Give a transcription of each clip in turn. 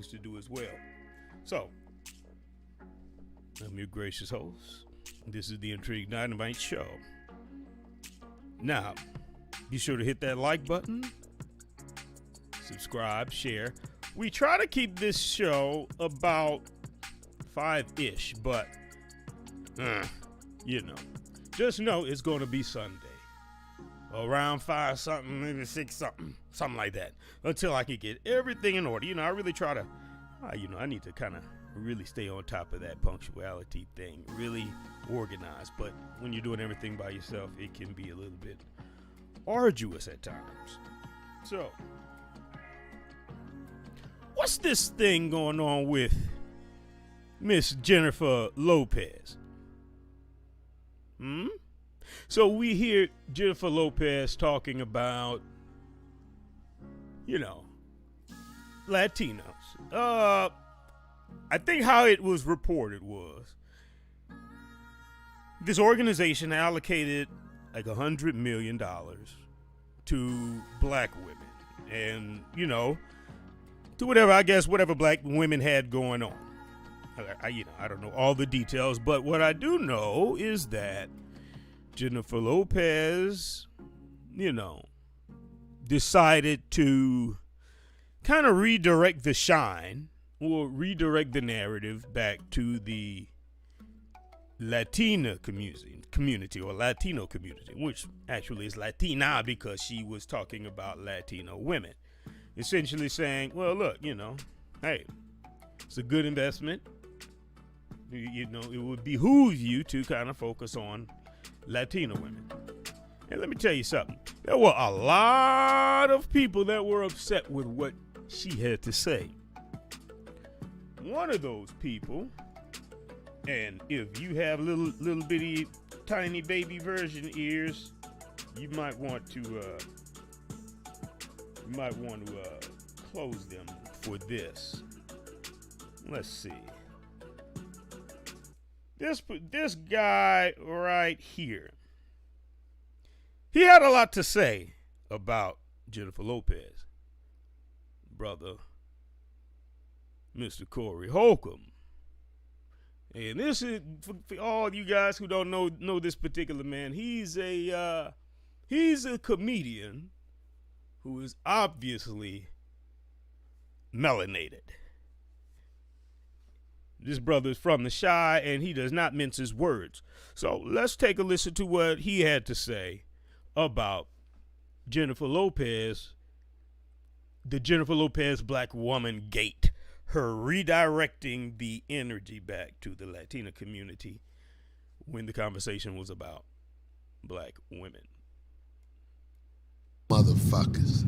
things to do as well. So, I'm your gracious host. This is the Intrigue Dynamite Show. Now, be sure to hit that like button, subscribe, share. We try to keep this show about 5-ish, but, just know it's going to be Sunday. Around 5 something, maybe 6 something like that. Until I can get everything in order. I really try to, I need to kind of really stay on top of that punctuality thing. Really organized. But when you're doing everything by yourself, it can be a little bit arduous at times. So, what's this thing going on with Miss Jennifer Lopez? So we hear Jennifer Lopez talking about, Latinos. I think how it was reported was this organization allocated like $100 million to black women and, to whatever black women had going on. I don't know all the details, but what I do know is that Jennifer Lopez, decided to kind of redirect the shine or redirect the narrative back to the Latina community or Latino community, which actually is Latina because she was talking about Latino women. Essentially saying, well, look, hey, it's a good investment. It would behoove you to kind of focus on Latino women. And let me tell you something. There were a lot of people that were upset with what she had to say. One of those people, and if you have little bitty tiny baby virgin ears, you might want to close them for this. Let's see. This guy right here, he had a lot to say about Jennifer Lopez. Brother, Mr. Corey Holcomb. And this is, for all you guys who don't know this particular man, he's a comedian who is obviously melanated. This brother is from the Chi, and he does not mince his words. So let's take a listen to what he had to say about Jennifer Lopez, the Jennifer Lopez black woman gate, her redirecting the energy back to the Latina community when the conversation was about black women. Motherfuckers.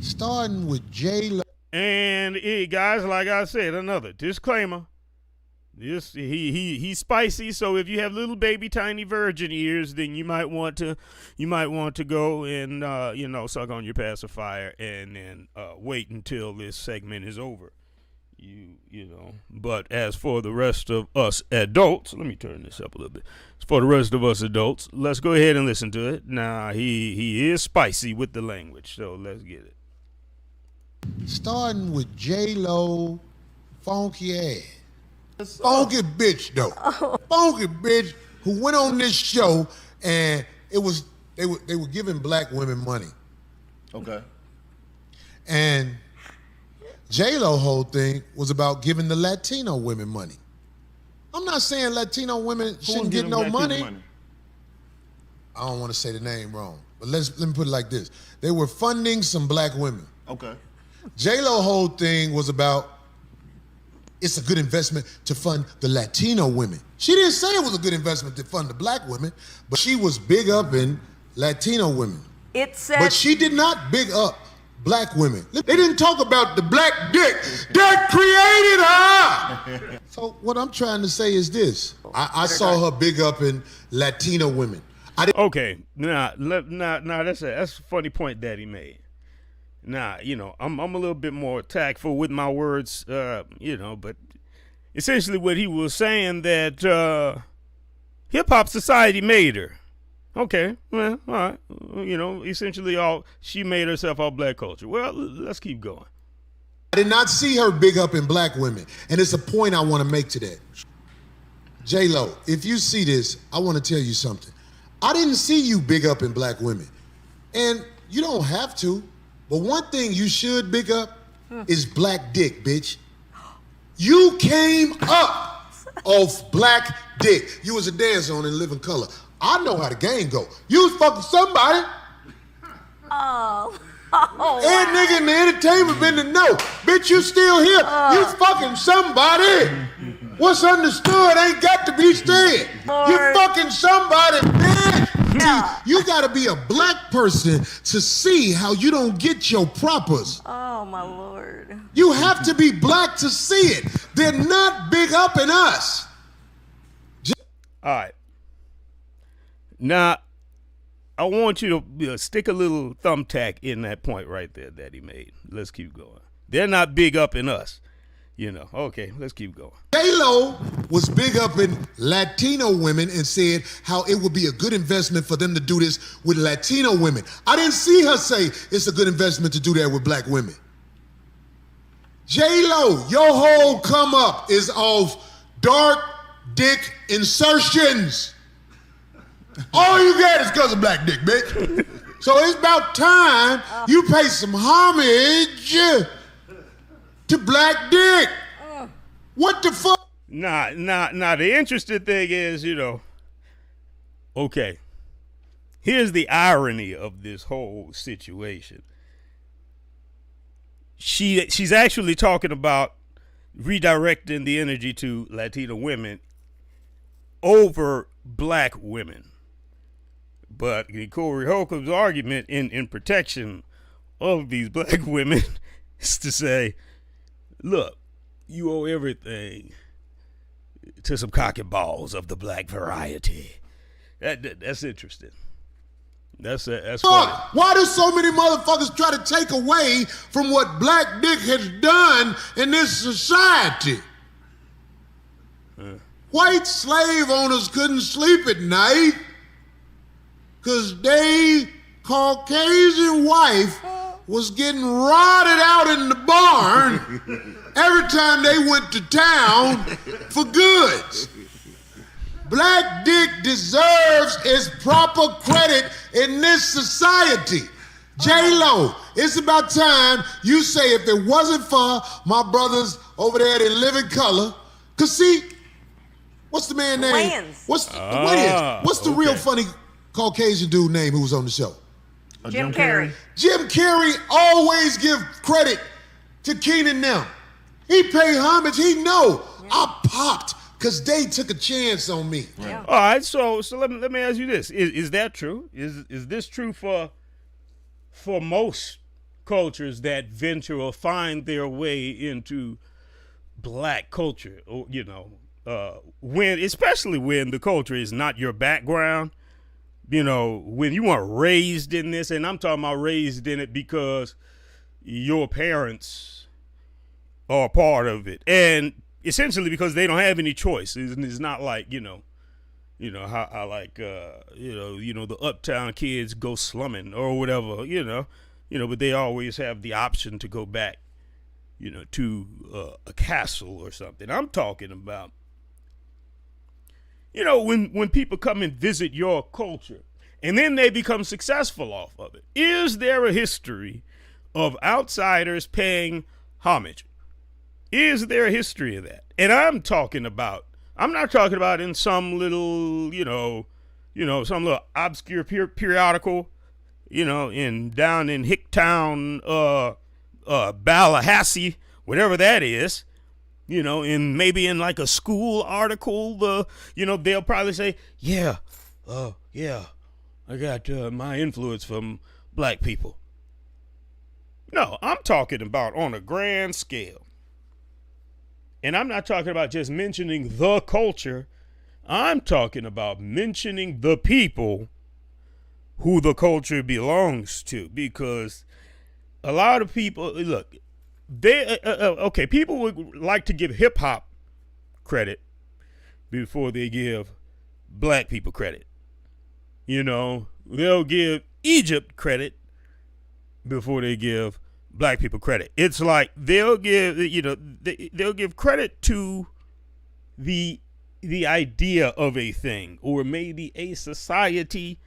Starting with J-Lo. And guys, like I said, another disclaimer. He's spicy, so if you have little baby tiny virgin ears, then you might want to go and suck on your pacifier and then wait until this segment is over. But as for the rest of us adults, let me turn this up a little bit. As for the rest of us adults, let's go ahead and listen to it. Now he is spicy with the language, so let's get it. Starting with J-Lo, funky ass. Funky bitch, though. Funky bitch who went on this show and they were giving black women money. Okay. And J-Lo whole thing was about giving the Latino women money. I'm not saying Latino women shouldn't get no money. I don't want to say the name wrong, but let me put it like this. They were funding some black women. Okay. J-Lo whole thing was about it's a good investment to fund the Latino women. She didn't say it was a good investment to fund the black women, but she was big up in Latino women. It said, but she did not big up black women. They didn't talk about the black dick that created her. So what I'm trying to say is this. I saw her big up in Latino women. Okay, now that's a funny point that he made. Now, I'm a little bit more tactful with my words, but essentially what he was saying that hip-hop society made her. Okay, well, all right. Essentially she made herself all black culture. Well, let's keep going. I did not see her big up in black women. And it's a point I want to make to that. J-Lo, if you see this, I want to tell you something. I didn't see you big up in black women. And you don't have to. But one thing you should big up is black dick, bitch. You came up off black dick. You was a dancer on In Living Color. I know how the game go. You was fucking somebody. Oh. Every nigga in the entertainment been to know. Bitch, you still here. You fucking somebody. What's understood ain't got to be said. Lord. You fucking somebody, bitch. Yeah. You gotta be a black person to see how you don't get your propers. Oh, my Lord. You have to be black to see it. They're not big up in us. All right. Now, I want you to stick a little thumbtack in that point right there that he made. Let's keep going. They're not big up in us. You know, okay, let's keep going. J-Lo was big up in Latino women and said how it would be a good investment for them to do this with Latino women. I didn't see her say it's a good investment to do that with black women. J-Lo, your whole come up is off dark dick insertions. All you got is because of black dick, bitch. So it's about time you pay some homage to black dick. What the fuck? Nah, the interesting thing is, you know, okay, here's the irony of this whole situation. She's actually talking about redirecting the energy to Latino women over black women. But Corey Holcomb's argument in protection of these black women is to say, look, you owe everything to some cocky balls of the black variety. That's interesting. That's funny. Why do so many motherfuckers try to take away from what black dick has done in this society? White slave owners couldn't sleep at night because they Caucasian wife was getting rotted out in the barn every time they went to town for goods. Black dick deserves its proper credit in this society. J-Lo, it's about time you say if it wasn't for my brothers over there in Living Color, cause see, what's the man name? Wayans. What's the real funny Caucasian dude name who was on the show? Jim Carrey. Jim Carrey always give credit to Keenan now. He pay homage. He know I popped because they took a chance on me. Yeah. All right, so let me ask you this: is that true? Is this true for most cultures that venture or find their way into black culture? Or you know, especially when the culture is not your background. You know, when you weren't raised in this, and I'm talking about raised in it because your parents are part of it, and essentially because they don't have any choice. It's not like you know how like the uptown kids go slumming or whatever, but they always have the option to go back, to a castle or something. I'm talking about. When people come and visit your culture and then they become successful off of it, is there a history of outsiders paying homage? Is there a history of that? And I'm not talking about in some little, some little obscure periodical, down in Hicktown, Tallahassee, whatever that is. Maybe in like a school article, they'll probably say, I got my influence from black people. No, I'm talking about on a grand scale. And I'm not talking about just mentioning the culture. I'm talking about mentioning the people who the culture belongs to. Because a lot of people, look, people would like to give hip hop credit before they give black people credit. They'll give Egypt credit before they give black people credit. It's like they'll give they'll give credit to the idea of a thing, or maybe a society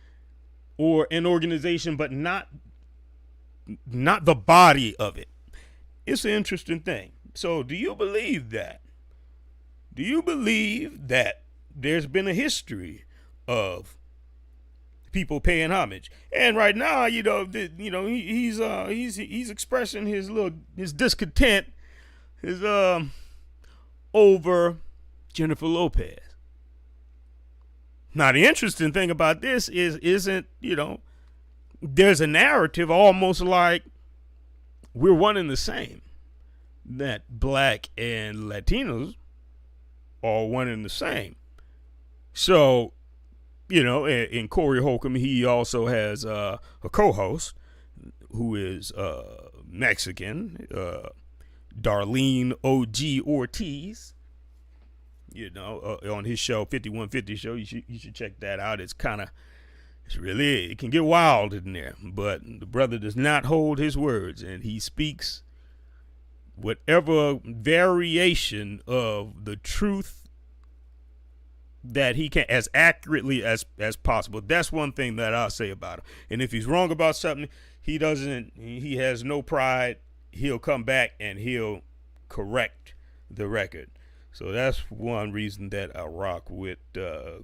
or an organization, but not the body of it. It's an interesting thing. So do you believe that? Do you believe that there's been a history of people paying homage? And right now, he's expressing his discontent over Jennifer Lopez. Now, the interesting thing about this isn't there's a narrative almost like we're one and the same, that black and Latinos are one and the same. So, in Corey Holcomb, he also has a co-host who is Mexican, Darlene O.G. Ortiz. On his show, 5150 show, you should check that out. It can get wild in there, but the brother does not hold his words, and he speaks whatever variation of the truth that he can as accurately as possible. That's one thing that I'll say about him. And if he's wrong about something, he has no pride. He'll come back and he'll correct the record. So that's one reason that I rock with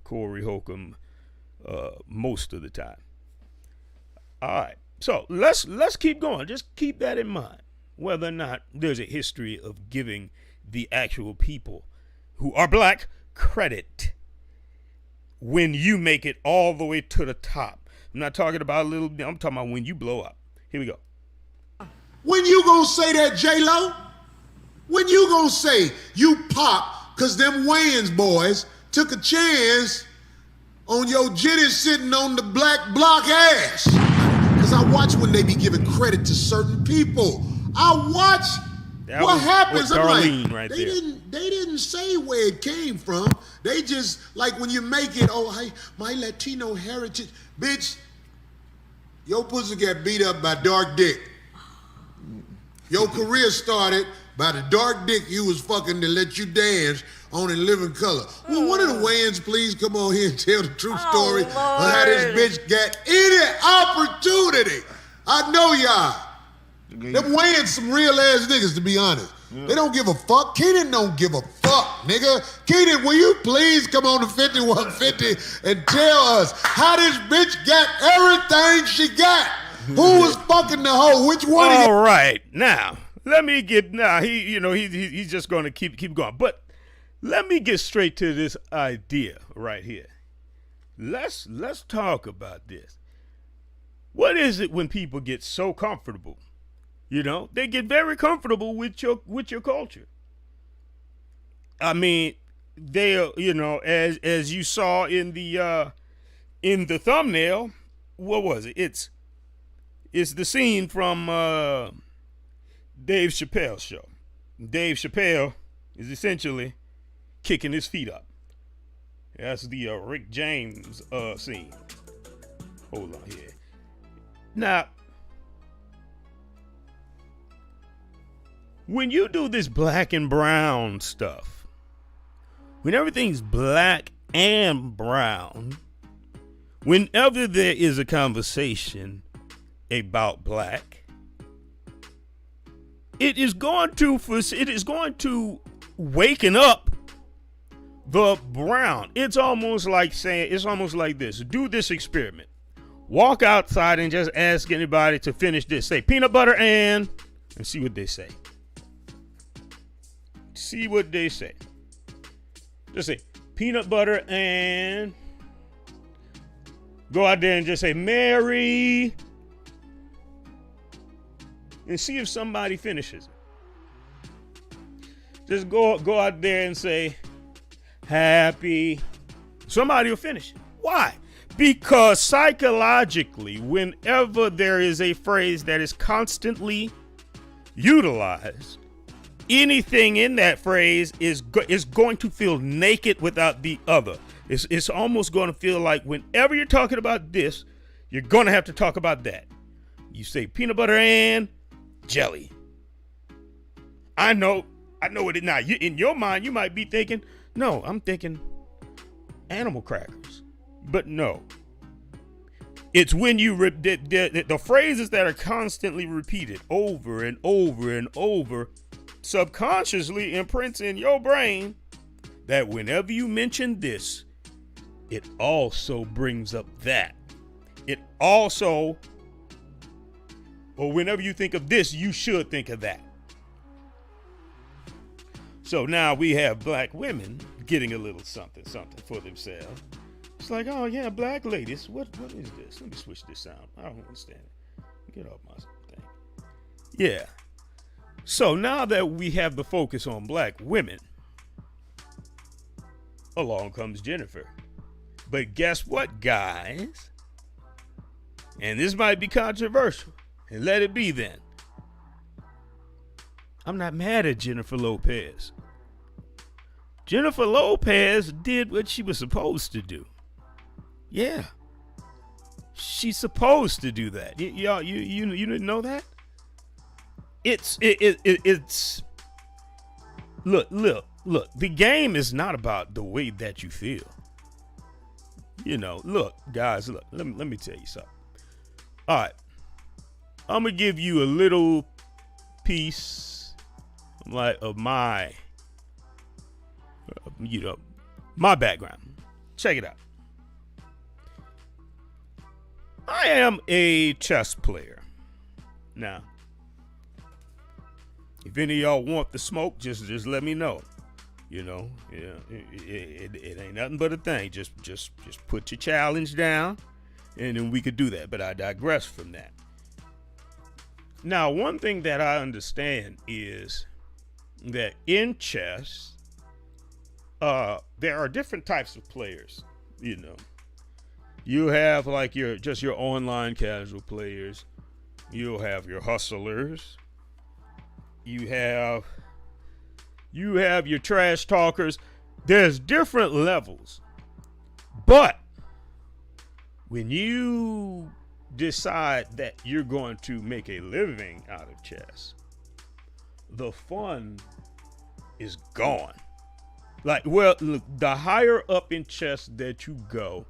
Corey Holcomb most of the time. All right, so let's keep going. Just keep that in mind, whether or not there's a history of giving the actual people who are black credit when you make it all the way to the top. I'm not talking about a little bit. I'm talking about when you blow up. Here we go. When you gonna say that, J-Lo? When you gonna say you pop because them Wayans boys took a chance on your Jenny sitting on the black block ass? Because I watch when they be giving credit to certain people. I watch what happens. I'm like, right they didn't say where it came from. They just, like when you make it, my Latino heritage. Bitch, your pussy got beat up by dark dick. Your career started by the dark dick you was fucking to let you dance on In Living Color. Will one of the Wayans please come on here and tell the true story of how this bitch got any opportunity? I know y'all. Them Wayans some real ass niggas, to be honest. Yeah. They don't give a fuck. Keenan don't give a fuck, nigga. Keenan, will you please come on to 5150 and tell us how this bitch got everything she got? Who was fucking the hoe? Which one? All right, now let me get he's just going to keep going. But let me get straight to this idea right here. Let's talk about this. What is it when people get so comfortable? They get very comfortable with your culture. I mean, they as you saw in the thumbnail, what was it? It's the scene from Dave Chappelle's show. Dave Chappelle is essentially kicking his feet up. That's the Rick James scene. Hold on here. Now, when you do this black and brown stuff, when everything's black and brown, whenever there is a conversation about black, it is going to waken up the brown. It's almost like this. Do this experiment. Walk outside and just ask anybody to finish this. Say peanut butter and see what they say. See what they say. Just say peanut butter and go out there and just say Mary. And see if somebody finishes it. Just go out there and say happy. Somebody will finish it. Why? Because psychologically, whenever there is a phrase that is constantly utilized, anything in that phrase is going to feel naked without the other. It's almost going to feel like whenever you're talking about this, you're going to have to talk about that. You say peanut butter and jelly. I know it now. In your mind, you might be thinking, no, I'm thinking animal crackers. But no. It's when you, the phrases that are constantly repeated over and over and over, subconsciously imprints in your brain that whenever you mention this, it also brings up that. It also, or whenever you think of this, you should think of that. So now we have black women getting a little something for themselves. It's like, oh yeah, black ladies, what is this? Let me switch this sound. I don't understand it. Get off my thing. Yeah. So now that we have the focus on black women, along comes Jennifer. But guess what, guys? And this might be controversial, and let it be then. I'm not mad at Jennifer Lopez. Jennifer Lopez did what she was supposed to do. Yeah. She's supposed to do that. Y'all, you didn't know that? It's look. The game is not about the way that you feel. Look, guys, look. Let me tell you something. All right, I'm gonna give you a little piece, of my, my background. Check it out. I am a chess player. Now, if any of y'all want the smoke, just let me know. It ain't nothing but a thing. Just put your challenge down, and then we could do that. But I digress from that. Now, one thing that I understand is that in chess, there are different types of players. You have like your online casual players. You'll have your hustlers. You have your trash talkers. There's different levels. But when you decide that you're going to make a living out of chess, the fun is gone. Look, the higher up in chess that you go,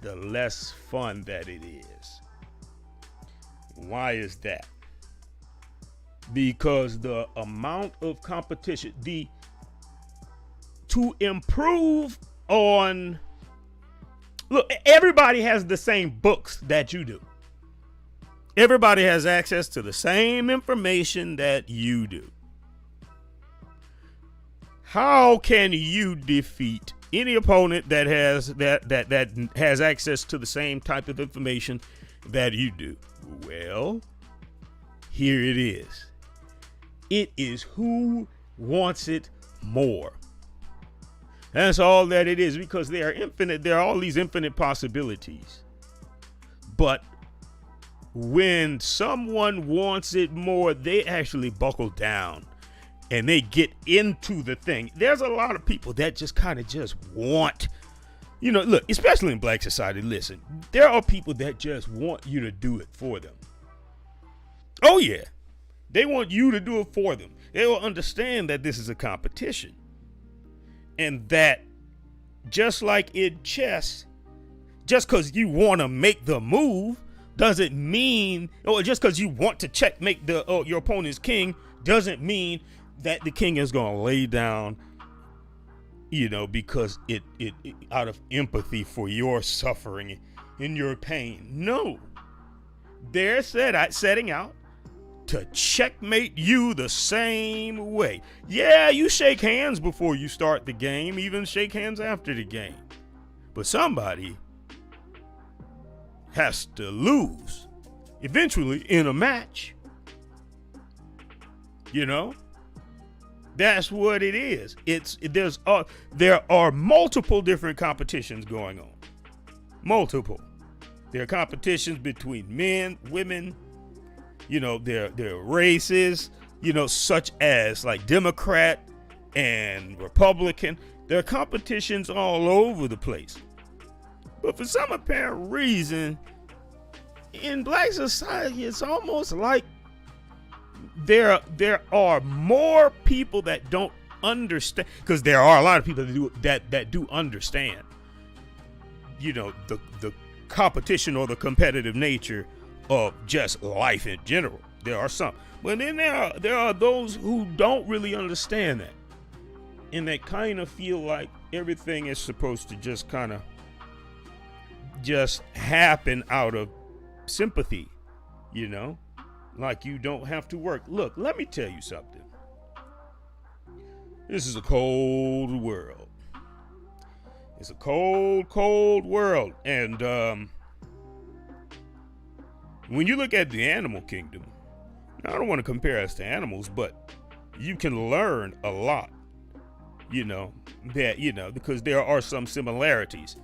the less fun that it is. Why is that? Because the amount of competition, to improve on, look, everybody has the same books that you do. Everybody has access to the same information that you do. How can you defeat any opponent that has access to the same type of information that you do? Well, here it is. It is who wants it more. That's all that it is, because they are infinite. There are all these infinite possibilities. But when someone wants it more, they actually buckle down and they get into the thing. There's a lot of people that just kind of just want, look, especially in black society, listen, there are people that just want you to do it for them. Oh yeah. They want you to do it for them. They will understand that this is a competition. And that just like in chess, just because you want to make the move doesn't mean, or just because you want to checkmate your opponent's king doesn't mean that the king is going to lay down, because it out of empathy for your suffering and your pain. No, they're setting out to checkmate you the same way. Yeah, you shake hands before you start the game, even shake hands after the game. But somebody has to lose eventually in a match. That's what it is. There are multiple different competitions going on. Multiple. There are competitions between men, women. There are races, such as like Democrat and Republican. There are competitions all over the place. But for some apparent reason, in black society, it's almost like there are more people that don't understand, because there are a lot of people that do understand, the competition or the competitive nature of just life in general. There are some, but then there are those who don't really understand that, and they kind of feel like everything is supposed to just kind of just happen out of sympathy, like you don't have to work. Look, let me tell you something. This is a cold world. It's a cold, cold world. And when you look at the animal kingdom, I don't want to compare us to animals, but you can learn a lot, because there are some similarities.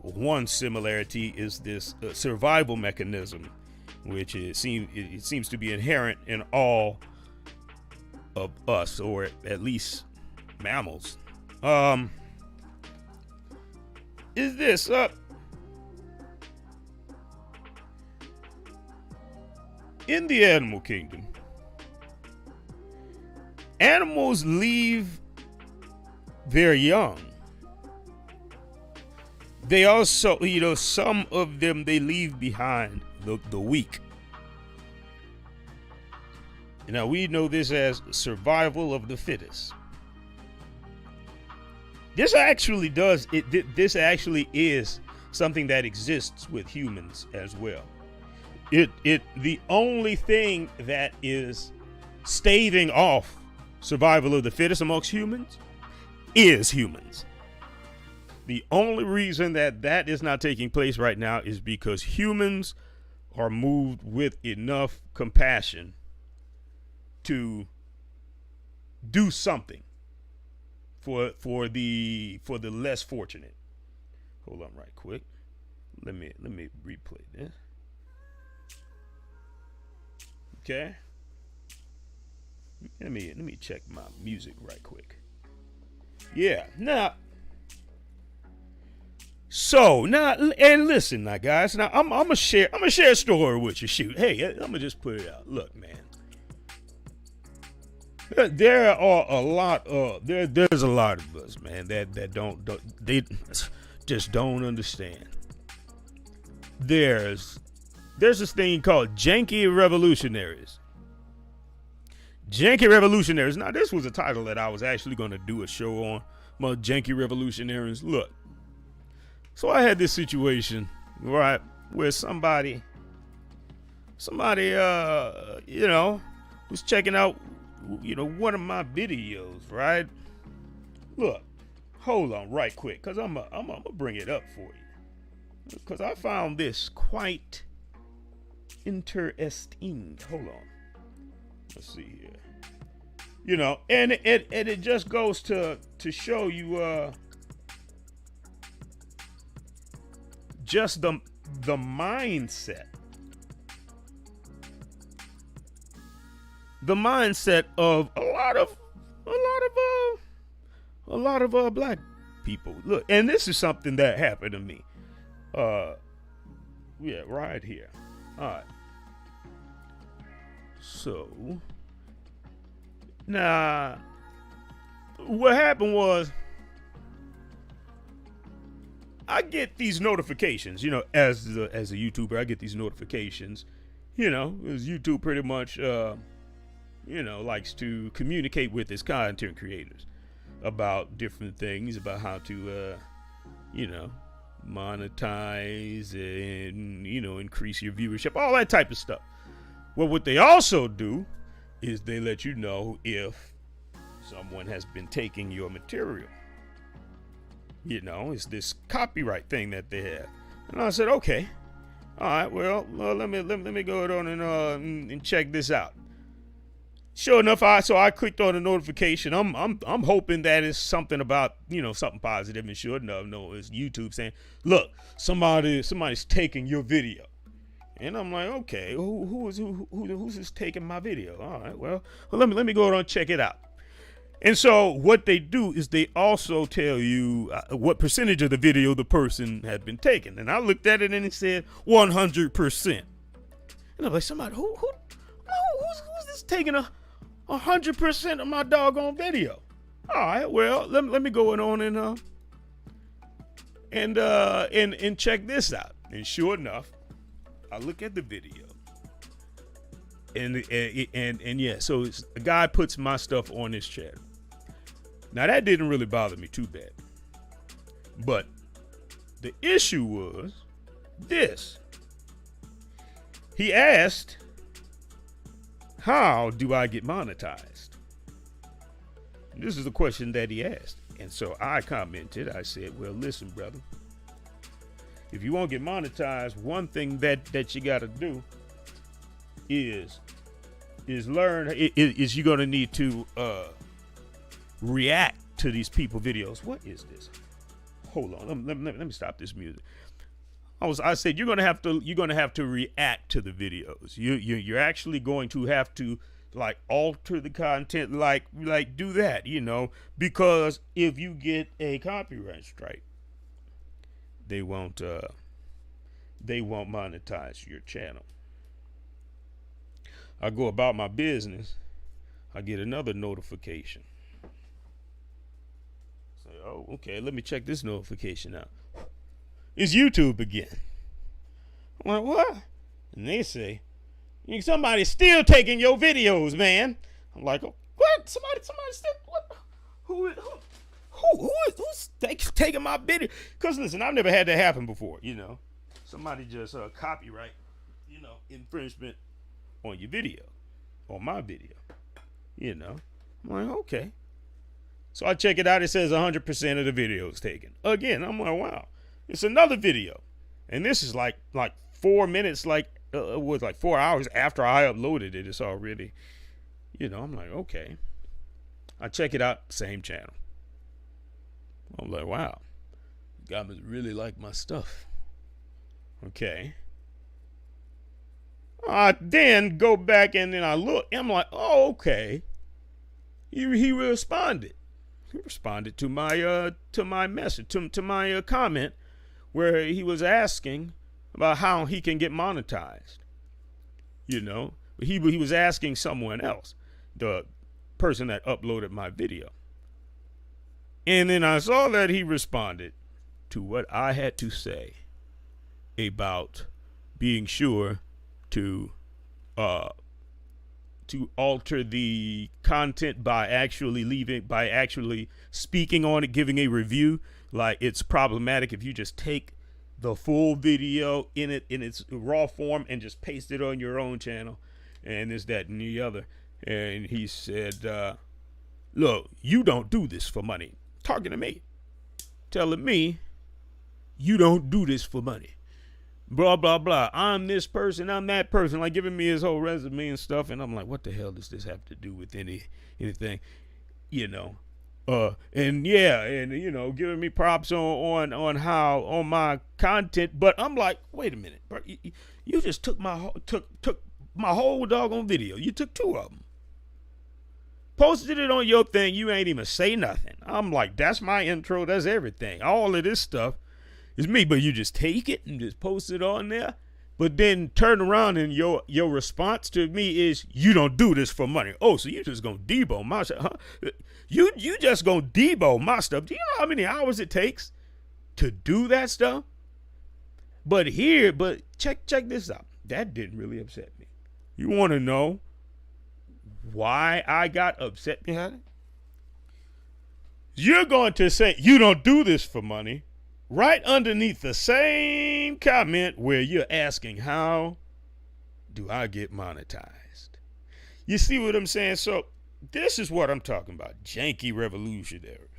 One similarity is this survival mechanism, which it seems to be inherent in all of us, or at least mammals. Is this in the animal kingdom? Animals leave their young. They also, some of them, they leave behind the weak. Now, we know this as survival of the fittest. This actually is something that exists with humans as well. The only thing that is staving off survival of the fittest amongst humans is humans. The only reason that is not taking place right now is because humans are moved with enough compassion to do something for the less fortunate. Hold on right quick. Let me replay this. Okay. Let me check my music right quick. Yeah. Now, and listen, now, guys. Now, I'm gonna share a story with you. Shoot, hey, I'm gonna just put it out. Look, man. There are a lot of there's a lot of us, man, that they just don't understand. There's this thing called janky revolutionaries. Janky revolutionaries. Now, this was a title that I was actually going to do a show on. About janky revolutionaries. Look. So I had this situation, right, where somebody, was checking out, one of my videos, right? Look, hold on right quick, because I'm gonna bring it up for you. Because I found this quite interesting. Hold on. Let's see here. And it just goes to show you just the mindset. The mindset of a lot of black people. Look, and this is something that happened to me. Yeah, right here. All right. So now, what happened was, I get these notifications, as a YouTuber, I get these notifications, because YouTube pretty much, likes to communicate with its content creators about different things, about how to, monetize and, increase your viewership, all that type of stuff. Well, what they also do is they let you know if someone has been taking your material. It's this copyright thing that they have. And I said, okay, all right, well, let me go on and check this out. Sure enough, I clicked on the notification. I'm hoping that it's something about, something positive, and sure enough, no, it's YouTube saying, look, somebody's taking your video. And I'm like, okay, who's this taking my video? All right, well, let me go on and check it out. And so what they do is they also tell you what percentage of the video the person had been taken. And I looked at it and it said 100%. And I'm like, somebody, who Who's this taking 100% of my doggone video? All right, well, let me go on and check this out. And sure enough, I look at the video, and yeah, so a guy puts my stuff on his channel. Now that didn't really bother me too bad, but the issue was this. He asked, "How do I get monetized?" This is the question that he asked. And so I commented, I said, well, listen, brother, if you want to get monetized, one thing that you got to do is learn, is you're going to need to react to these people videos. What is this? Hold on, let me stop this music. I said you're gonna have to react to the videos. You're actually going to have to like alter the content, like do that, because if you get a copyright strike, they won't monetize your channel. I go about my business, I get another notification. Say, oh, okay, let me check this notification out. It's YouTube again. I'm like, what? And they say, somebody's still taking your videos, man. I'm like, oh, what? Somebody still, what? Who's taking my video? Because listen, I've never had that happen before, Somebody just copyright, infringement on your video, on my video, I'm like, okay. So I check it out. It says 100% of the video is taken. Again, I'm like, wow. It's another video. And this is like 4 minutes, like 4 hours after I uploaded it. It's already, I'm like, okay. I check it out, same channel. I'm like, wow. God must really like my stuff. Okay. I then go back and then I look. And I'm like, oh, okay. He responded. He responded to my message, to my comment, where he was asking about how he can get monetized. He was asking someone else, the person that uploaded my video. And then I saw that he responded to what I had to say about being sure to alter the content by actually speaking on it, giving a review. Like, it's problematic if you just take the full video in its raw form and just paste it on your own channel, and this, that, and the other. And he said, look, you don't do this for money. Talking to me, telling me you don't do this for money. Blah, blah, blah. I'm this person, I'm that person, like giving me his whole resume and stuff. And I'm like, what the hell does this have to do with anything? And yeah, and giving me props on my content. But I'm like, wait a minute, bro, you just took my whole doggone video. You took 2 of them, posted it on your thing. You ain't even say nothing. I'm like, that's my intro. That's everything. All of this stuff is me. But you just take it and just post it on there. But then turn around and your response to me is, you don't do this for money. Oh, so you just gonna debo my stuff, huh? You just gonna debo my stuff. Do you know how many hours it takes to do that stuff? But check this out. That didn't really upset me. You want to know why I got upset behind it? You're going to say you don't do this for money right underneath the same comment where you're asking, how do I get monetized? You see what I'm saying? So this is what I'm talking about. Janky revolutionaries.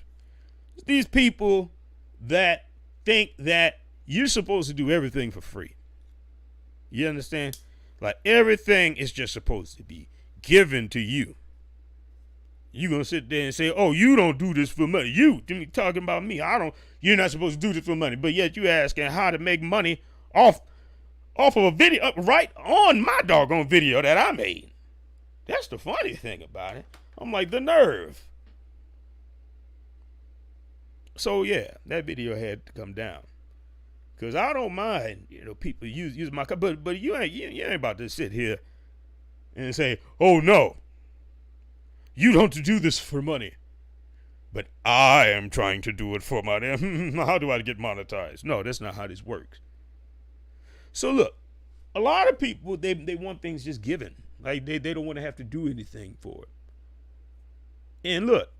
These people that think that you're supposed to do everything for free. You understand? Like, everything is just supposed to be given to you. You're going to sit there and say, oh, you don't do this for money. You talking about me. You're not supposed to do this for money. But yet you asking how to make money off of a video, right on my doggone video that I made. That's the funny thing about it. I'm like, the nerve. So yeah, that video had to come down. Because I don't mind, people use my, but you ain't about to sit here and say, oh no, you don't do this for money, but I am trying to do it for money. How do I get monetized? No, that's not how this works. So look, a lot of people, they want things just given. Like they don't want to have to do anything for it. And look,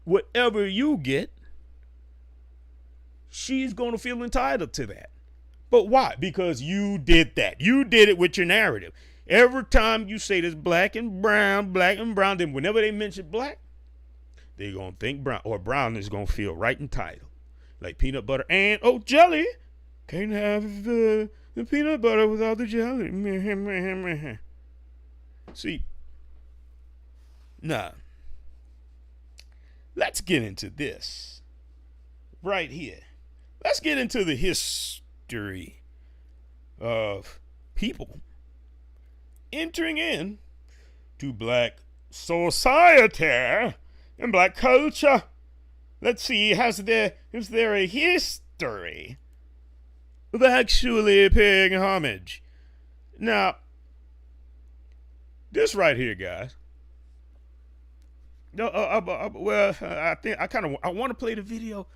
whatever you get, she's going to feel entitled to that. But why? Because you did that. You did it with your narrative. Every time you say this black and brown, then whenever they mention black, they're going to think brown, or brown is going to feel right entitled. Like peanut butter and, oh, jelly. Can't have the peanut butter without the jelly. See, now, let's get into this right here. Let's get into the history of people entering in to black society and black culture. Let's see, is there a history of actually paying homage? Now, this right here, guys. Well, I think I want to play the video.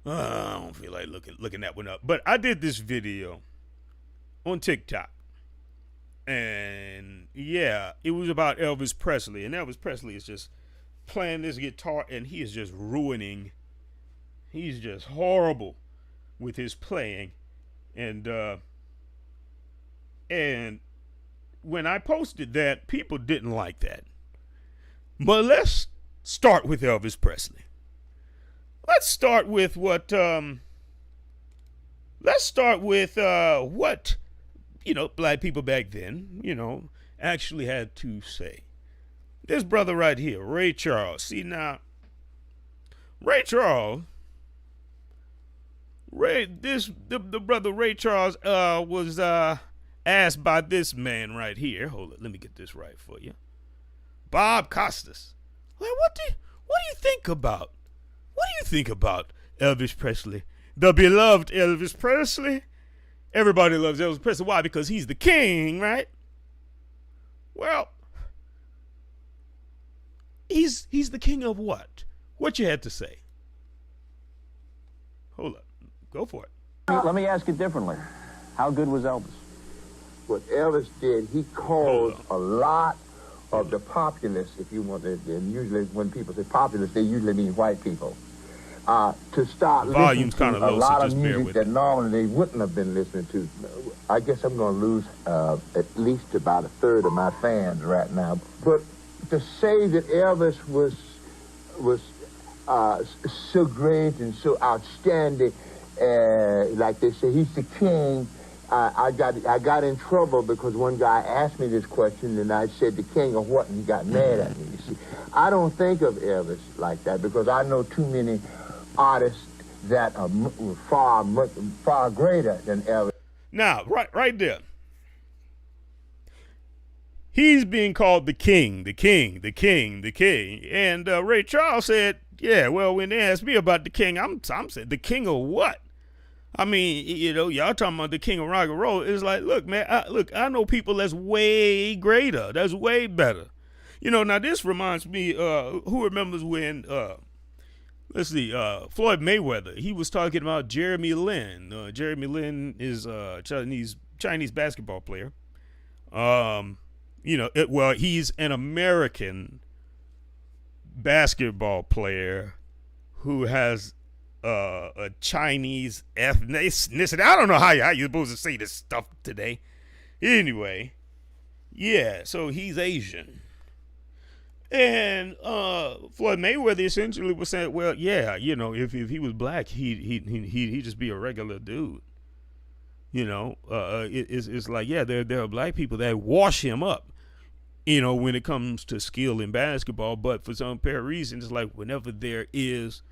I don't feel like looking that one up. But I did this video on TikTok. And yeah, it was about Elvis Presley. And Elvis Presley is just playing this guitar, and he is just ruining. He's just horrible with his playing. And when I posted that, people didn't like that. But let's start with Elvis Presley. Let's start with what black people back then, actually had to say. This brother right here, Ray Charles. See now, Ray Charles, the brother Ray Charles was asked by this man right here. Hold it, let me get this right for you. Bob Costas. Well, what do you think about? What do you think about Elvis Presley? The beloved Elvis Presley. Everybody loves Elvis Presley. Why? Because he's the king, right? Well, he's the king of what? What you had to say? Hold up. Go for it. Let me ask it differently. How good was Elvis? What Elvis did, he caused a lot of the populace, if you want to, and usually when people say populace, they usually mean white people, to start listening to a lot of music that normally they wouldn't have been listening to. I guess I'm going to lose at least about a third of my fans right now. But to say that Elvis was so great and so outstanding, like they say, he's the king. I got in trouble because one guy asked me this question, and I said the king of what, and he got mad at me. You see, I don't think of Elvis like that because I know too many artists that are far greater than Elvis. Now, right there, he's being called the king. And Ray Charles said, "Yeah, well, when they asked me about the king, I'm saying the king of what? I mean, y'all talking about the king of rock and roll. It's like, look, man, I know people that's way greater, that's way better. Now this reminds me, who remembers when, let's see, Floyd Mayweather, he was talking about Jeremy Lin. Jeremy Lin is a Chinese basketball player. He's an American basketball player who has a Chinese ethnicity. I don't know how you're supposed to say this stuff today. Anyway, yeah, so he's Asian. And Floyd Mayweather essentially was saying, well, yeah, if he was black, he'd just be a regular dude. It's like, yeah, there are black people that wash him up, when it comes to skill in basketball. But for some apparent reason, it's like whenever there is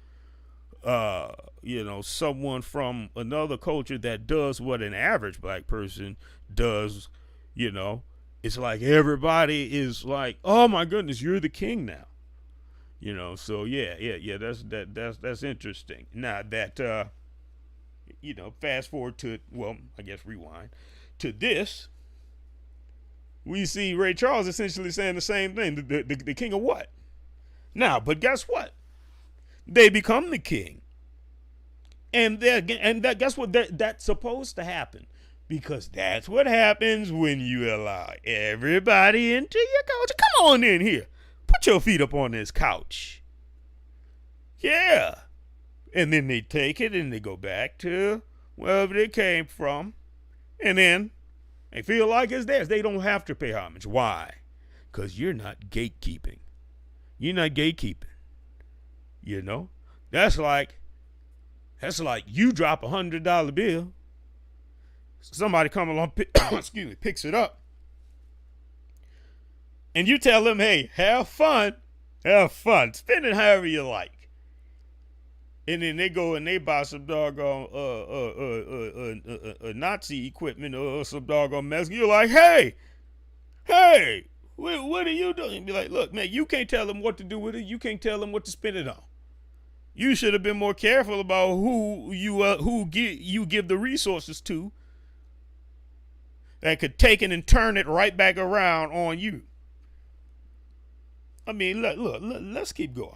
someone from another culture that does what an average black person does, it's like everybody is like, oh my goodness, you're the king now. So yeah, that's interesting. Now that fast forward to, well, I guess rewind to this. we see Ray Charles essentially saying the same thing. The king of what? Now, but guess what? They become the king. And guess what? That's supposed to happen. Because that's what happens when you allow everybody into your culture. Come on in here. Put your feet up on this couch. Yeah. And then they take it and they go back to wherever they came from. And then they feel like it's theirs. They don't have to pay homage. Why? Because you're not gatekeeping. You're not gatekeeping. You know? That's like you drop $100 bill. Somebody come along, picks it up. And you tell them, hey, have fun. Spend it however you like. And then they go and they buy some doggone Nazi equipment or some doggone mess. You're like, hey, what are you doing? Be like, look, man, you can't tell them what to do with it. You can't tell them what to spend it on. You should have been more careful about who you give the resources to that could take it and turn it right back around on you. I mean, look, let's keep going.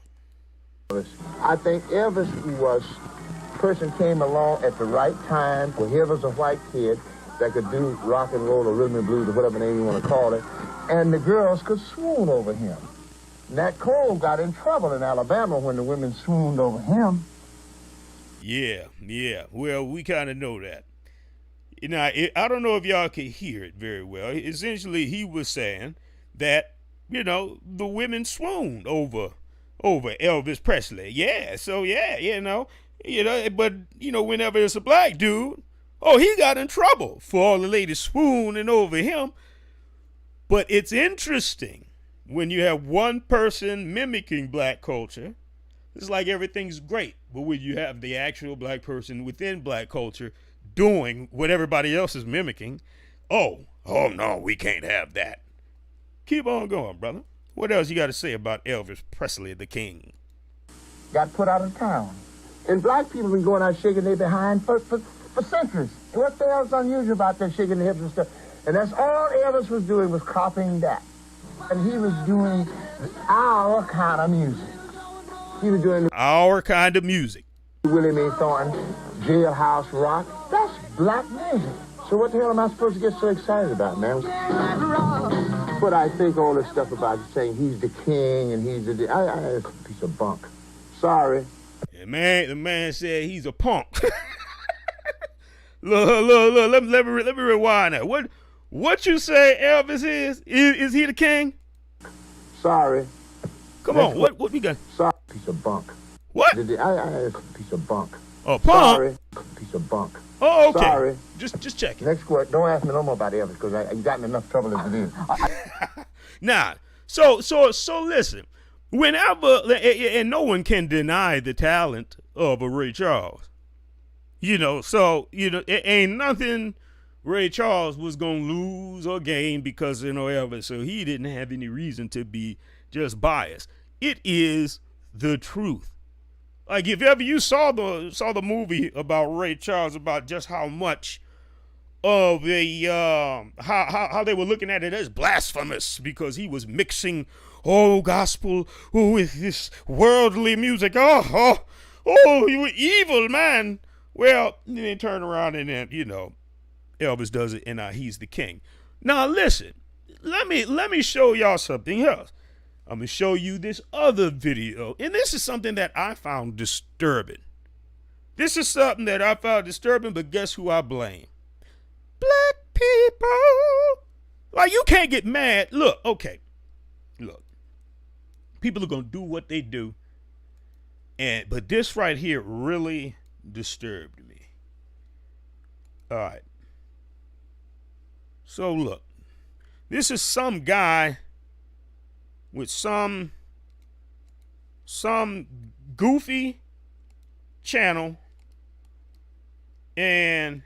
I think Elvis person came along at the right time when he was a white kid that could do rock and roll or rhythm and blues or whatever name you want to call it, and the girls could swoon over him. Nat Cole got in trouble in Alabama when the women swooned over him. Yeah. Well, we kind of know that. Now, I don't know if y'all can hear it very well. Essentially, he was saying that, the women swooned over Elvis Presley. Yeah, so yeah, but whenever it's a black dude, he got in trouble for all the ladies swooning over him. But it's interesting when you have one person mimicking black culture, it's like everything's great. But when you have the actual black person within black culture doing what everybody else is mimicking, oh no, we can't have that. Keep on going, brother. What else you got to say about Elvis Presley, the king? Got put out of town. And black people been going out shaking their behind for centuries. And what the hell's unusual about them shaking their hips and stuff? And that's all Elvis was doing, was copying that. And he was doing our kind of music. He was doing our kind of music. Willie Mae Thornton, Jailhouse Rock. That's black music. So what the hell am I supposed to get so excited about, man? But I think all this stuff about saying he's the king and he's it's a piece of bunk. Sorry. Yeah, man, the man said he's a punk. Look, let me rewind that. What you say Elvis is? Is he the king? Sorry. Come on, what we got? Sorry, piece of bunk. What? It's a piece of bunk. Oh, punk? Sorry, piece of bunk. Oh, okay. Sorry. Just check it. Next quote. Don't ask me no more about Elvis because you got in enough trouble as it is. Nah. So listen. Whenever, and no one can deny the talent of a Ray Charles. It ain't nothing Ray Charles was gonna lose or gain because Elvis. So he didn't have any reason to be just biased. It is the truth. Like if ever you saw the movie about Ray Charles, about just how much of a how they were looking at it as blasphemous because he was mixing gospel with this worldly music. Oh, you were evil, man. Well, then they turn around and then Elvis does it and he's the king. Now listen, let me show y'all something else. I'm going to show you this other video. And this is something that I found disturbing. But guess who I blame? Black people. Like, you can't get mad. Look. People are going to do what they do. But this right here really disturbed me. All right. So, look. This is some guy with some goofy channel, and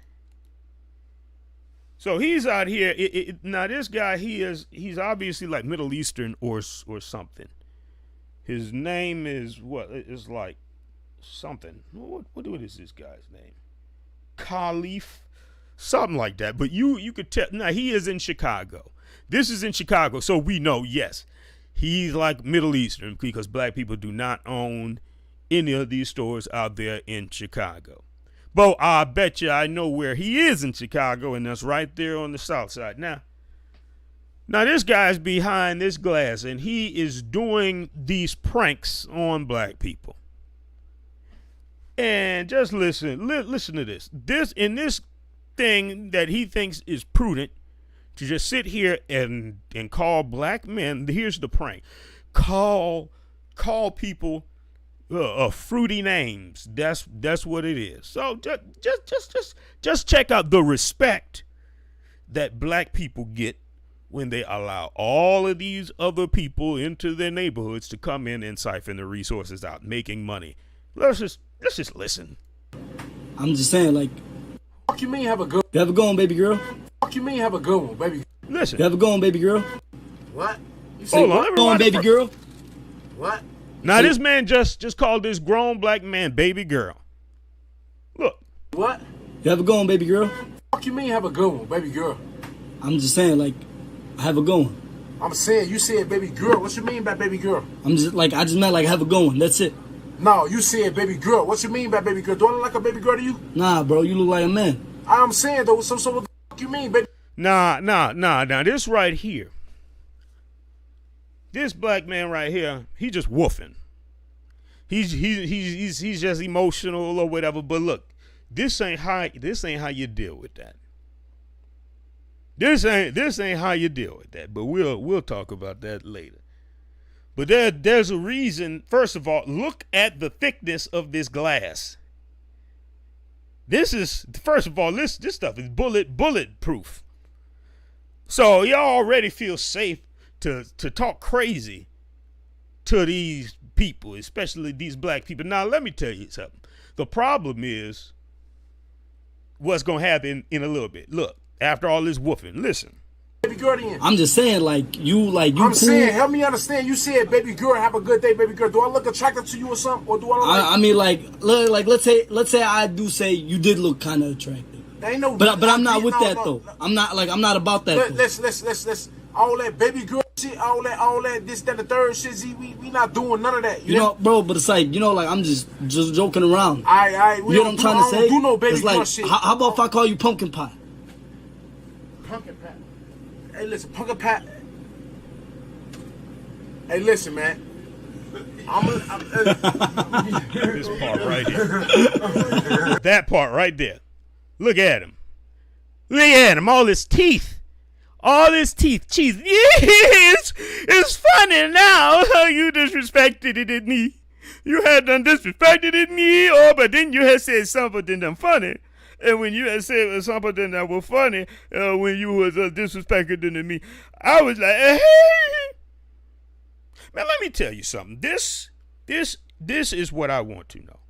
so he's out here. Now this guy, he's obviously like Middle Eastern or something. His name is what? It's like something. What is this guy's name? Khalif, something like that. But you could tell. Now he is in Chicago. This is in Chicago, so we know, yes, he's like Middle Eastern because black people do not own any of these stores out there in Chicago. But I bet you I know where he is in Chicago, and that's right there on the south side. Now this guy's behind this glass, and he is doing these pranks on black people. And just listen to this. This thing that he thinks is prudent to just sit here and call black men. Here's the prank: call people fruity names. That's what it is. So just check out the respect that black people get when they allow all of these other people into their neighborhoods to come in and siphon the resources out, making money. Let's just listen. I'm just saying, like, Fuck you mean have a good? You have a good one, baby girl. Fuck you mean have a good one, baby? Listen. You have a good one, baby girl. What? You Say, hold on, go on, baby girl. What? Now this man just called this grown black man baby girl. Look. What? You have a good one, baby girl. Fuck you mean have a good one, baby girl? I'm just saying, like, have a good one. I'm saying, you said baby girl. What you mean by baby girl? I'm just like, I just meant like have a good one. That's it. No, you said baby girl. What you mean by baby girl? Do I look like a baby girl to you? Nah, bro, you look like a man. I'm saying though, so what the fuck you mean, baby? Nah. This right here. This black man right here, he just woofing. He's just emotional or whatever. But look, this ain't how you deal with that. This ain't how you deal with that. But we'll talk about that later. But there's a reason. First of all, look at the thickness of this glass. This is, first of all, this stuff is bulletproof. So y'all already feel safe to talk crazy to these people, especially these black people. Now, let me tell you something. The problem is what's going to happen in a little bit. Look, after all this woofing, listen. Baby girl then. I'm just saying, like you I'm cool. Saying, help me understand. You said, baby girl, have a good day, baby girl. Do I look attractive to you or something, or do I? I mean, like let's say I do say you did look kind of attractive. Ain't no, but I'm not with that though. I'm not about that. Let's all that baby girl shit, all that this, that, the third shit. See, we not doing none of that. You know, bro. But it's like, you know, like I'm just joking around. You know what I'm trying to say? Do no baby it's like, girl shit. How about if I call you pumpkin pie? Pumpkin pie. Hey, listen, pumpkin pie. Hey, listen, man. This part right here. That part right there. Look at him. Look at him. All his teeth. All his teeth. Jeez. Yes. It's funny now how you disrespected it in me. You had done disrespected it in me, but then you had said something done funny. And when you had said something that was funny, when you was disrespected to me, I was like, hey. Man, let me tell you something. This is what I want to know.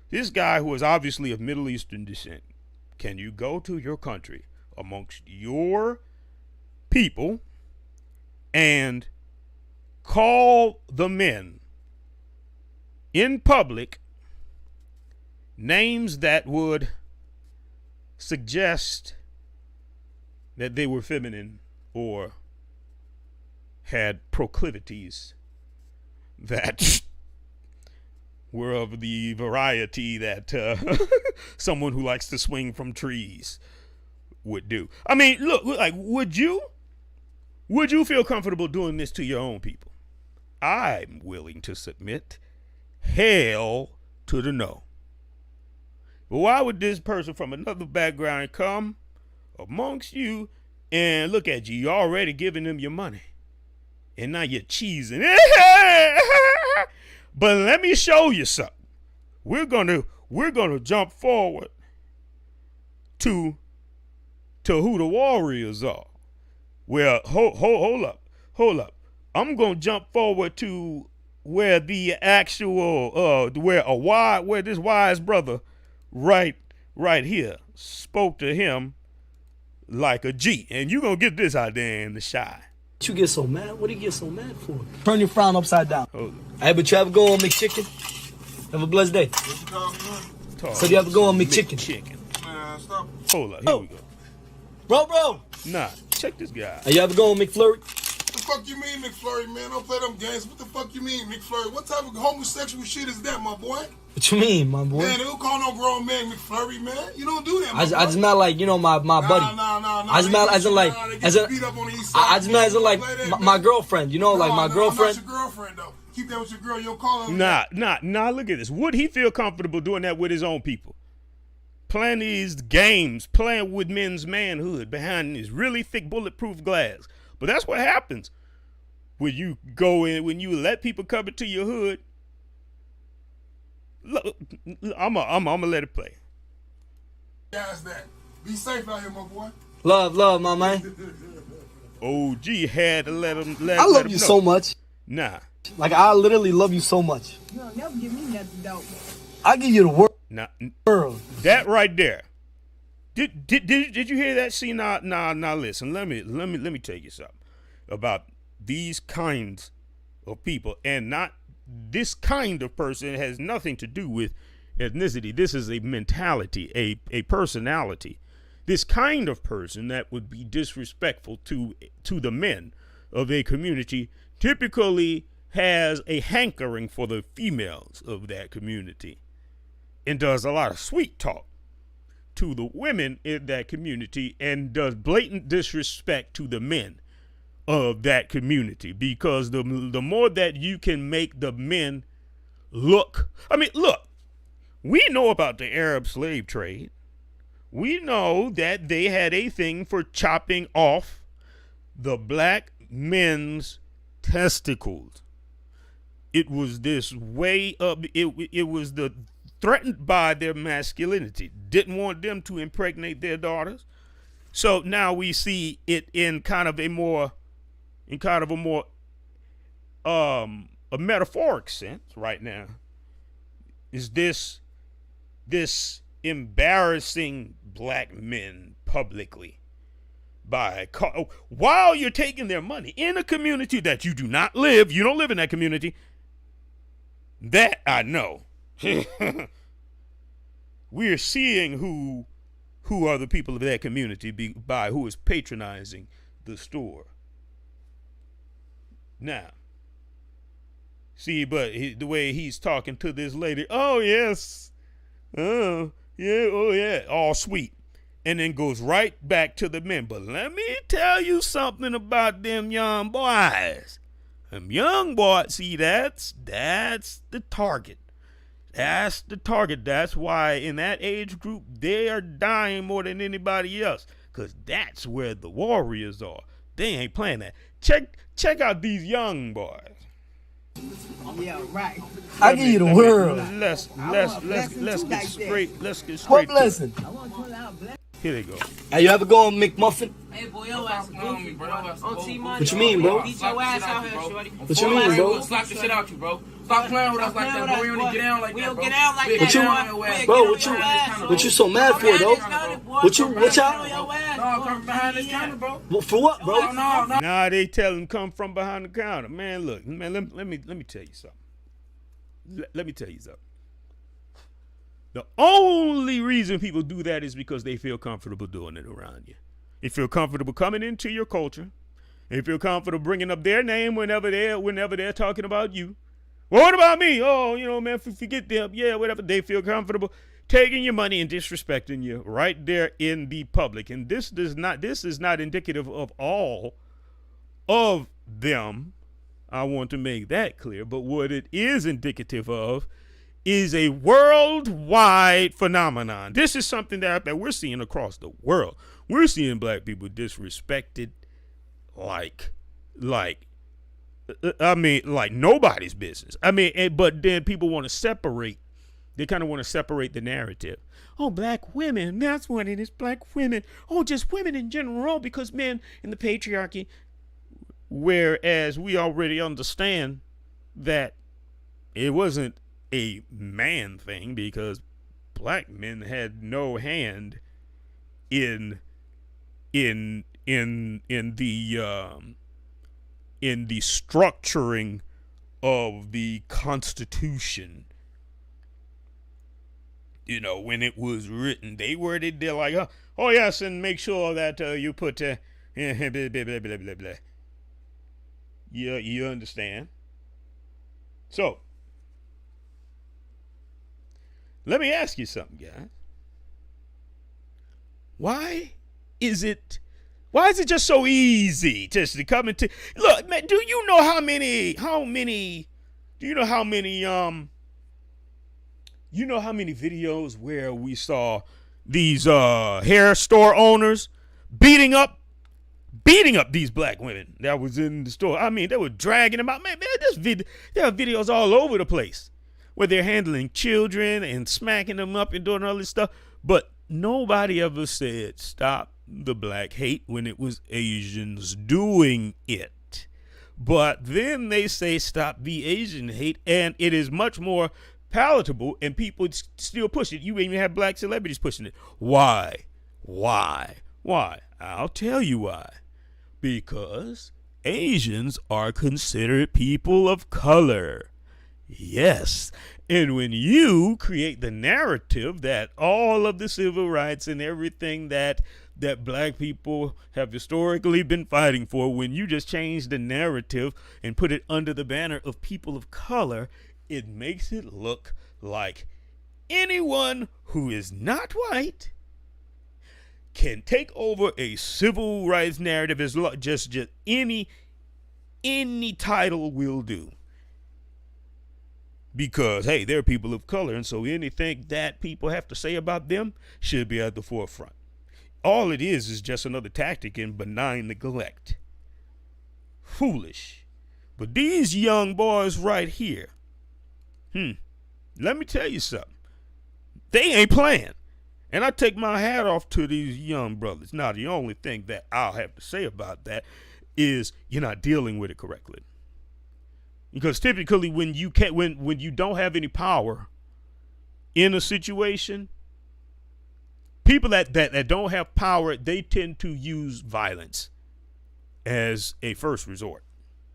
This guy who is obviously of Middle Eastern descent, can you go to your country amongst your people and call the men in public names that would suggest that they were feminine or had proclivities that were of the variety that someone who likes to swing from trees would do? I mean, look, like, would you feel comfortable doing this to your own people? I'm willing to submit hell to the no. But why would this person from another background come amongst you and look at you? You're already giving them your money. And now you're cheesing. But let me show you something. We're gonna jump forward to who the warriors are. Well, hold up. I'm gonna jump forward to where the actual where this wise brother right here spoke to him like a G. And you gonna get this out there in the shy. You get so mad? What do you get so mad for? Turn your frown upside down. Hey, but you have a go on McChicken. Have a blessed day. So you have a go on McChicken. Hold up, here we go. Bro. Nah. check this guy. Are you ever going McFlurry? What the fuck you mean, McFlurry, man? Don't play them games. What the fuck you mean, McFlurry? What type of homosexual shit is that, my boy? What you mean, my boy? Man, they don't call no grown man McFlurry, man. You don't do that, I just meant like, you know, my buddy. Nah. I just meant as in like, I just meant as in like my girlfriend, you know, like my girlfriend. Not your girlfriend, though. Keep that with your girl. You don't call her. Nah, look at this. Would he feel comfortable doing that with his own people? Playing these games, playing with men's manhood behind this really thick bulletproof glass. But that's what happens when you go in, when you let people come into your hood. Look, I'm gonna let it play. Guys, that. Be safe out here, my boy. Love, my man. OG had to let him. I love you so much. Nah. Like I literally love you so much. You don't never give me nothing dope. I give you the world. Nah. World. That right there. Did you hear that? See, nah. Listen, let me tell you something about these kinds of people, and not this kind of person. It has nothing to do with ethnicity. This is a mentality, a personality. This kind of person that would be disrespectful to the men of a community typically has a hankering for the females of that community and does a lot of sweet talk to the women in that community and does blatant disrespect to the men of that community, because the more that you can make the men look, we know about the Arab slave trade. We know that they had a thing for chopping off the black men's testicles. It was this way of it was the threatened by their masculinity, didn't want them to impregnate their daughters. So now we see it in kind of a more a metaphoric sense right now. Is this embarrassing black men publicly while you're taking their money in a community that you do not live, you don't live in that community. That I know. We're seeing who are the people of that community by who is patronizing the store. Now, see, but the way he's talking to this lady, oh yes, oh yeah, all sweet, and then goes right back to the men. But let me tell you something about them young boys. Them young boys, see, that's the target. That's the target. That's why in that age group, they are dying more than anybody else, because that's where the warriors are. They ain't playing that. Check out these young boys. Yeah, right. I give you the world. Let's get straight. Let's get straight. What blessing? Here they go. Are you ever going McMuffin? Hey, boy, your ass on me, bro. What you mean, bro? Beat your ass out here, shorty. What you mean, bro? Slap the shit out you, bro. Stop playing with us like that, bro. We don't get down like that, bro. We don't get out like that, bro. What you so mad for, though? What y'all? No, come behind this counter, bro. For what, bro? No. Nah, they tell him come from behind the counter. Man, look, man, let me tell you something. Let me tell you something. The only reason people do that is because they feel comfortable doing it around you. They feel comfortable coming into your culture. They feel comfortable bringing up their name whenever they're talking about you. Well, what about me? Oh, man, forget them. Yeah, whatever. They feel comfortable taking your money and disrespecting you right there in the public. And this is not indicative of all of them. I want to make that clear. But what it is indicative of is a worldwide phenomenon. This is something that we're seeing across the world. We're seeing black people disrespected like nobody's business. But then people want to separate. They kind of want to separate the narrative. Oh, black women, that's what it is, black women. Oh, just women in general, because men in the patriarchy. Whereas we already understand that it wasn't a man thing, because black men had no hand in the structuring of the Constitution. When it was written, they're like, oh yes, and make sure that you put blah, blah, blah, blah, blah, blah. Yeah, you understand. So, let me ask you something, guys. Why is it just so easy just to come into look, man, do you know how many videos where we saw these hair store owners beating up these black women that was in the store? I mean, they were dragging them out. Man, there are videos all over the place where they're handling children and smacking them up and doing all this stuff. But nobody ever said stop the black hate when it was Asians doing it. But then they say stop the Asian hate, and it is much more palatable, and people still push it. You even have black celebrities pushing it. Why? I'll tell you why. Because Asians are considered people of color. Yes. And when you create the narrative that all of the civil rights and everything that black people have historically been fighting for, when you just change the narrative and put it under the banner of people of color, it makes it look like anyone who is not white can take over a civil rights narrative as just any title will do. Because, hey, they're people of color, and so anything that people have to say about them should be at the forefront. All it is just another tactic in benign neglect. Foolish. But these young boys right here, let me tell you something. They ain't playing. And I take my hat off to these young brothers. Now, the only thing that I'll have to say about that is you're not dealing with it correctly. Because typically when you don't have any power in a situation, people that don't have power, they tend to use violence as a first resort.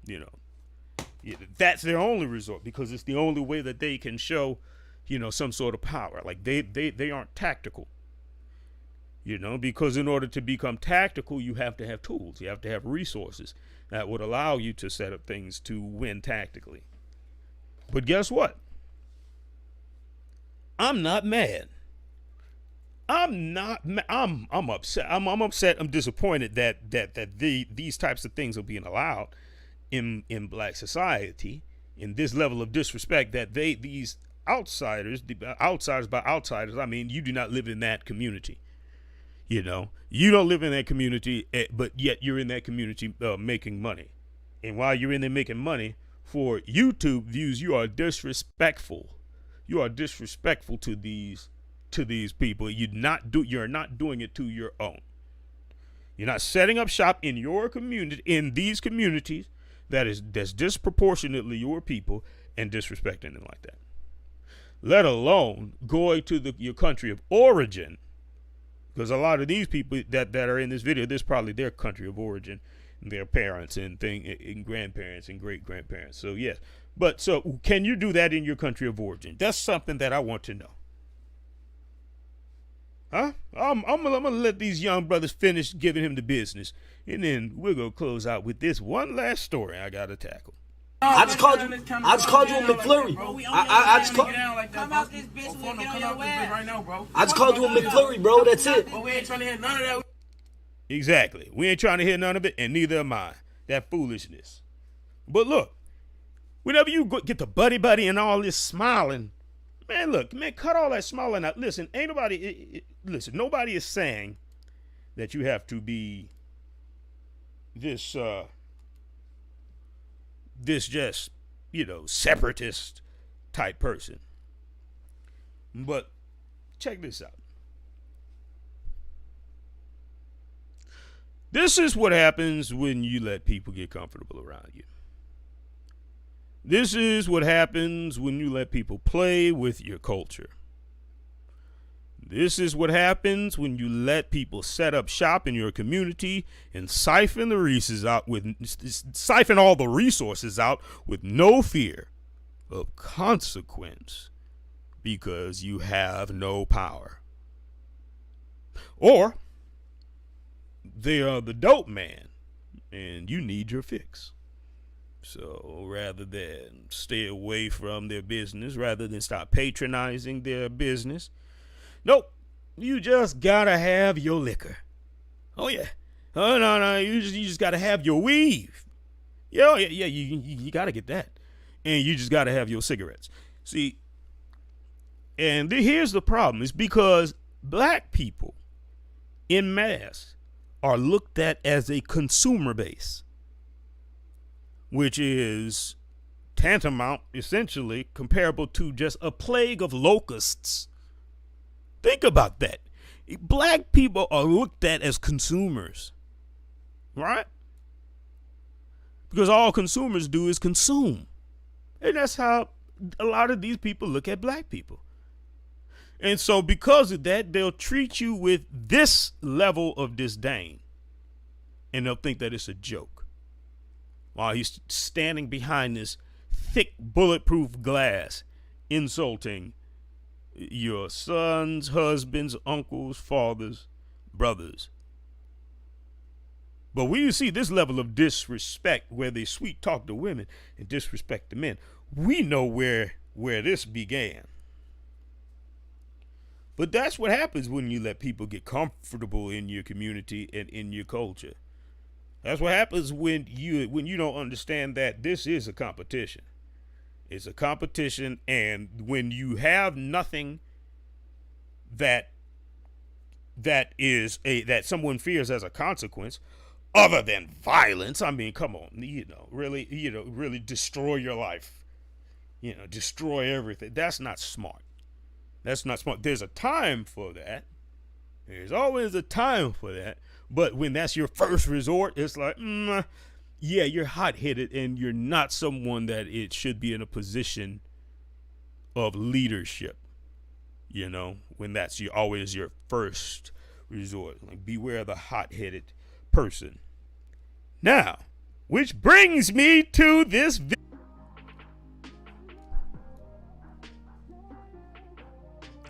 You know, that's their only resort, because it's the only way that they can show, some sort of power. Like they aren't tactical. Because in order to become tactical, you have to have tools. You have to have resources that would allow you to set up things to win tactically. But guess what? I'm not mad. I'm upset. I'm upset. I'm disappointed that these types of things are being allowed in black society, in this level of disrespect, that these outsiders by outsiders, I mean, you do not live in that community. You don't live in that community, but yet you're in that community making money. And while you're in there making money for YouTube views, you are disrespectful. You are disrespectful to these people. You're not doing it to your own. You're not setting up shop in your community, in these communities that's disproportionately your people, and disrespecting them like that. Let alone going to your country of origin. Because a lot of these people that are in this video, this is probably their country of origin, their parents and grandparents and great grandparents. So yes, but so can you do that in your country of origin? That's something that I want to know. Huh? I'm gonna let these young brothers finish giving him the business, and then we're gonna close out with this one last story I gotta tackle. I just called you a McFlurry. I just called. Come out this bitch and get on your ass right now, bro. I just called you a McFlurry, bro. That's it. But we ain't trying to hear none of that. Exactly. We ain't trying to hear none of it, and neither am I. That foolishness. But look, whenever you get the buddy and all this smiling, man, cut all that smiling out. Listen, nobody is saying that you have to be this just, separatist type person. But check this out. This is what happens when you let people get comfortable around you. This is what happens when you let people play with your culture. This is what happens when you let people set up shop in your community and siphon all the resources out with no fear of consequence, because you have no power. Or they are the dope man, and you need your fix. So rather than stay away from their business, rather than stop patronizing their business, nope, you just gotta have your liquor. Oh yeah. Oh no, you just gotta have your weave. Yeah, you gotta get that, and you just gotta have your cigarettes. See, and here's the problem: it's because black people, in mass, are looked at as a consumer base, which is tantamount, essentially, comparable to just a plague of locusts. Think about that. Black people are looked at as consumers, right? Because all consumers do is consume. And that's how a lot of these people look at black people. And so because of that, they'll treat you with this level of disdain. And they'll think that it's a joke. While he's standing behind this thick bulletproof glass, insulting your sons, husbands, uncles, fathers, brothers. But when you see this level of disrespect, where they sweet talk the women and disrespect the men, we know where this began. But that's what happens when you let people get comfortable in your community and in your culture. That's what happens when you don't understand that this is a competition. It's a competition, and when you have nothing that someone fears as a consequence, other than violence, I mean, come on, really destroy your life, destroy everything. That's not smart. That's not smart. There's a time for that. There's always a time for that. But when that's your first resort, it's like, yeah, you're hot-headed, and you're not someone that it should be in a position of leadership, when that's always your first resort. Like, beware the hot-headed person. Now, which brings me to this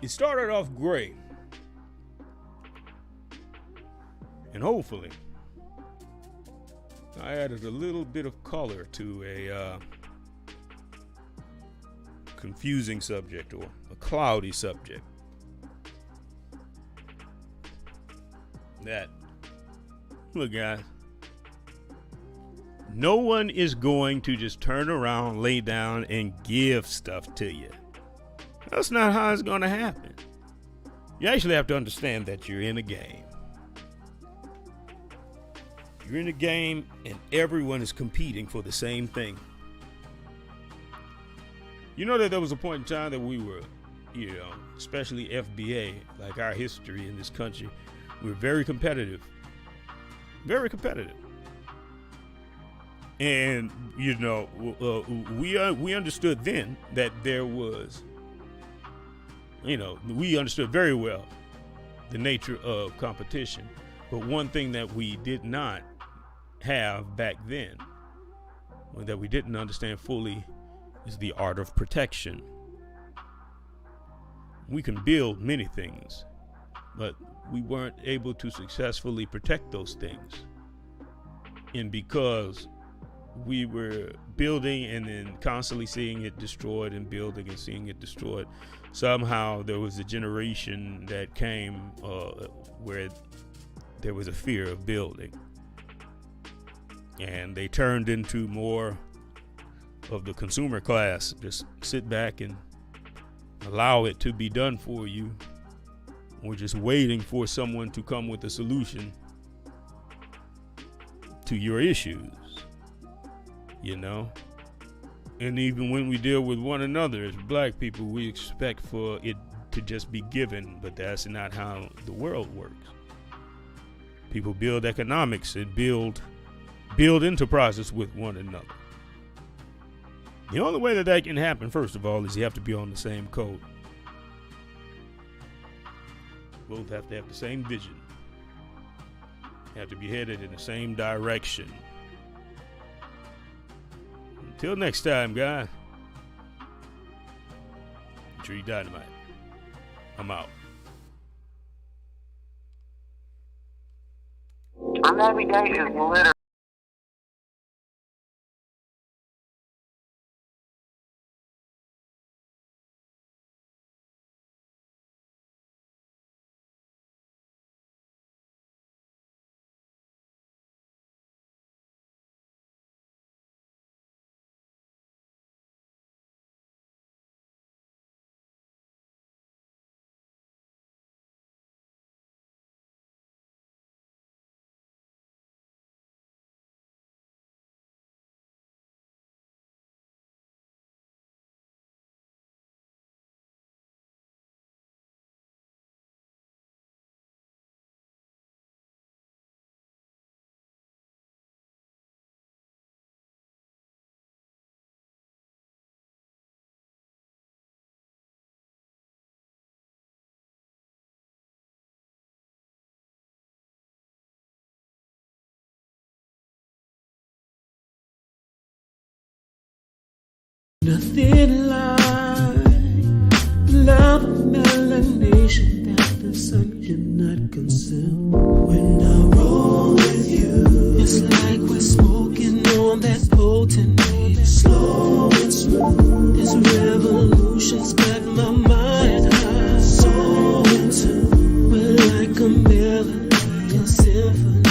It started off great, and hopefully I added a little bit of color to a confusing subject or a cloudy subject. Look, guys, no one is going to just turn around, lay down, and give stuff to you. That's not how it's going to happen. You actually have to understand that you're in a game. You're in a game, and everyone is competing for the same thing. You know that there was a point in time that we were, especially FBA, like our history in this country, we're very competitive. Very competitive. And, we understood then that there was, we understood very well the nature of competition. But one thing that we did not have back then, or that we didn't understand fully, is the art of protection. We can build many things, but we weren't able to successfully protect those things. And because we were building and then constantly seeing it destroyed, and building and seeing it destroyed, somehow there was a generation that came where there was a fear of building, and they turned into more of the consumer class. Just sit back and allow it to be done for you. We're just waiting for someone to come with a solution to your issues, And even when we deal with one another as black people, we expect for it to just be given, but that's not how the world works. People build economics and build enterprises with one another. The only way that can happen, first of all, is you have to be on the same code. Both have to have the same vision. You have to be headed in the same direction. Until next time, guys. Tree Dynamite. I'm out. I'm every day is literally. Nothing like love melanation that the sun cannot consume. When I roll with you, it's like we're smoking on that potent weed. Slow and smooth, this revolution's got my mind high. So in tune, we're like a melody, a symphony.